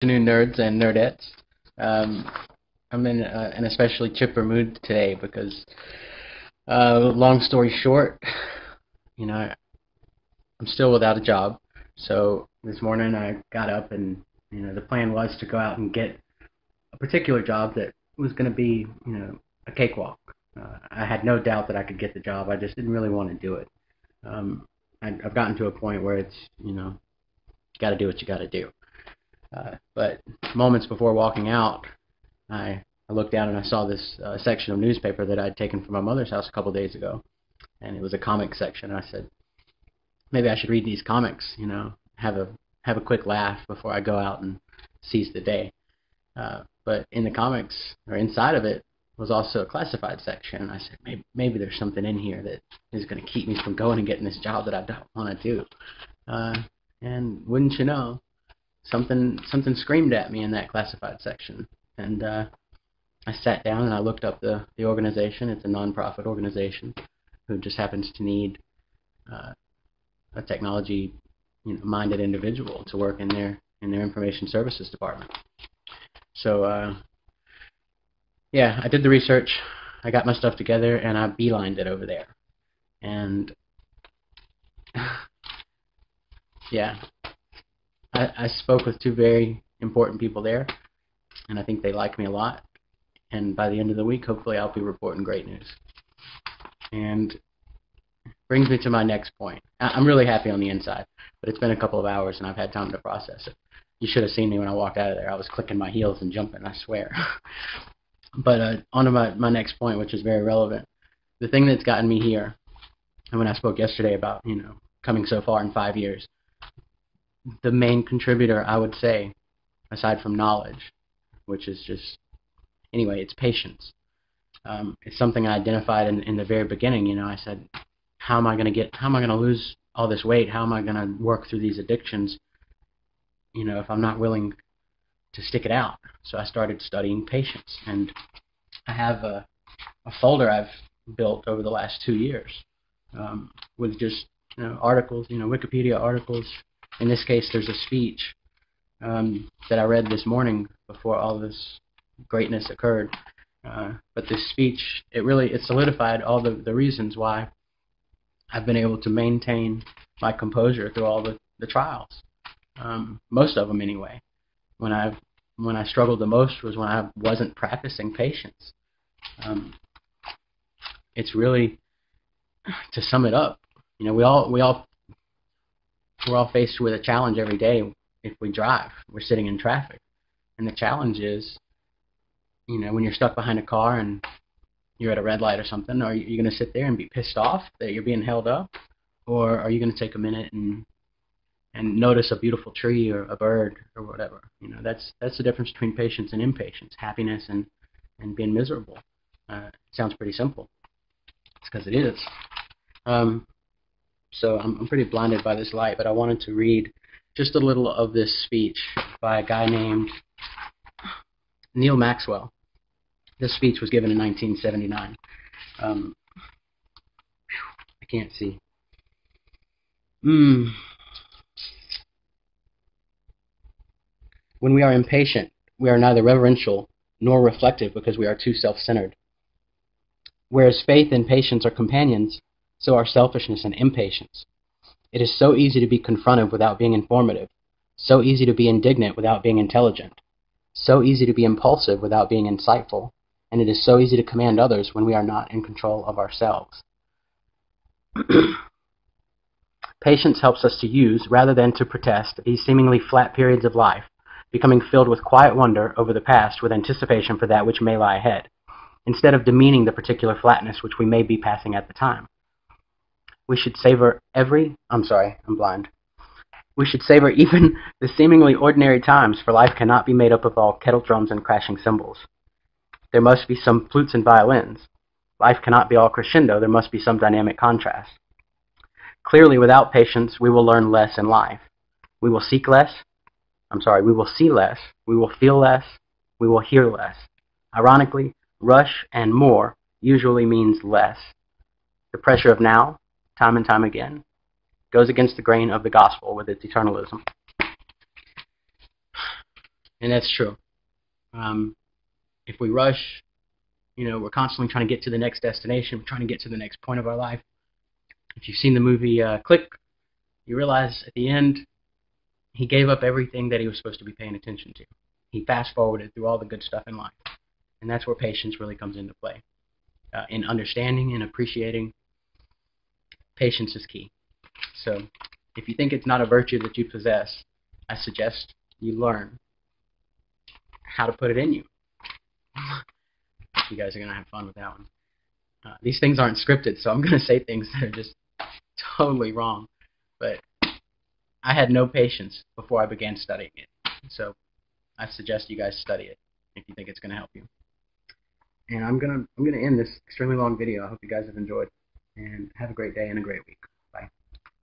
Afternoon, nerds and nerdettes. Um, I'm in an especially chipper mood today because, long story short, you know, I'm still without a job. So this morning I got up and, the plan was to go out and get a particular job that was going to be, a cakewalk. I had no doubt that I could get the job. I just didn't really want to do it. Um, I've gotten to a point where it's, you got to do what you got to do. But moments before walking out, I looked down and I saw this section of newspaper that I'd taken from my mother's house a couple days ago, and it was a comic section. And I said, maybe I should read these comics, have a quick laugh before I go out and seize the day. But in the comics, or inside of it, was also a classified section. And I said, maybe there's something in here that is going to keep me from going and getting this job that I don't want to do. And wouldn't you know, something screamed at me in that classified section, and I sat down and I looked up the organization. It's a nonprofit organization who just happens to need a technology minded individual to work in their information services department. So yeah, I did the research. I got my stuff together and I beelined it over there. And yeah, I spoke with two very important people there, and I think they like me a lot. And by the end of the week, hopefully I'll be reporting great news. And brings me to my next point. I'm really happy on the inside, but it's been a couple of hours and I've had time to process it. You should have seen me when I walked out of there. I was clicking my heels and jumping, I swear. But on to my next point, which is very relevant. The thing that's gotten me here, and when I spoke yesterday about, coming so far in 5 years, the main contributor, I would say, aside from knowledge, which is just, anyway, it's patience. It's something I identified in the very beginning. I said, how am I going to lose all this weight? How am I going to work through these addictions, if I'm not willing to stick it out? So I started studying patience, and I have a folder I've built over the last 2 years with just articles, Wikipedia articles. In this case, there's a speech that I read this morning before all this greatness occurred. But this speech, it solidified all the reasons why I've been able to maintain my composure through all the trials. Most of them, anyway. When I struggled the most was when I wasn't practicing patience. It's really, to sum it up, we're all faced with a challenge every day. If we drive, we're sitting in traffic, and the challenge is, when you're stuck behind a car and you're at a red light or something, are you going to sit there and be pissed off that you're being held up, or are you going to take a minute and notice a beautiful tree or a bird or whatever? That's the difference between patience and impatience, happiness and being miserable. It sounds pretty simple. It's because it is. So I'm pretty blinded by this light, but I wanted to read just a little of this speech by a guy named Neil Maxwell. This speech was given in 1979. I can't see. When we are impatient, we are neither reverential nor reflective because we are too self-centered. Whereas faith and patience are companions, so are selfishness and impatience. It is so easy to be confrontive without being informative, so easy to be indignant without being intelligent, so easy to be impulsive without being insightful, and it is so easy to command others when we are not in control of ourselves. Patience helps us to use, rather than to protest, these seemingly flat periods of life, becoming filled with quiet wonder over the past with anticipation for that which may lie ahead, instead of demeaning the particular flatness which we may be passing at the time. We should savor We should savor even the seemingly ordinary times, for life cannot be made up of all kettle drums and crashing cymbals. There must be some flutes and violins. Life cannot be all crescendo. There must be some dynamic contrast. Clearly, without patience, we will learn less in life. We will see less. We will feel less. We will hear less. Ironically, rush and more usually means less. The pressure of now, time and time again, goes against the grain of the gospel with its eternalism. And that's true. Um, if we rush, we're constantly trying to get to the next destination, we're trying to get to the next point of our life. If you've seen the movie Click, you realize at the end he gave up everything that he was supposed to be paying attention to. He fast forwarded through all the good stuff in life, and that's where patience really comes into play. In understanding and appreciating, patience is key. So, if you think it's not a virtue that you possess, I suggest you learn how to put it in you. You guys are gonna have fun with that one. These things aren't scripted, so I'm gonna say things that are just totally wrong. But I had no patience before I began studying it, so I suggest you guys study it if you think it's gonna help you. And I'm gonna end this extremely long video. I hope you guys have enjoyed, and have a great day and a great week.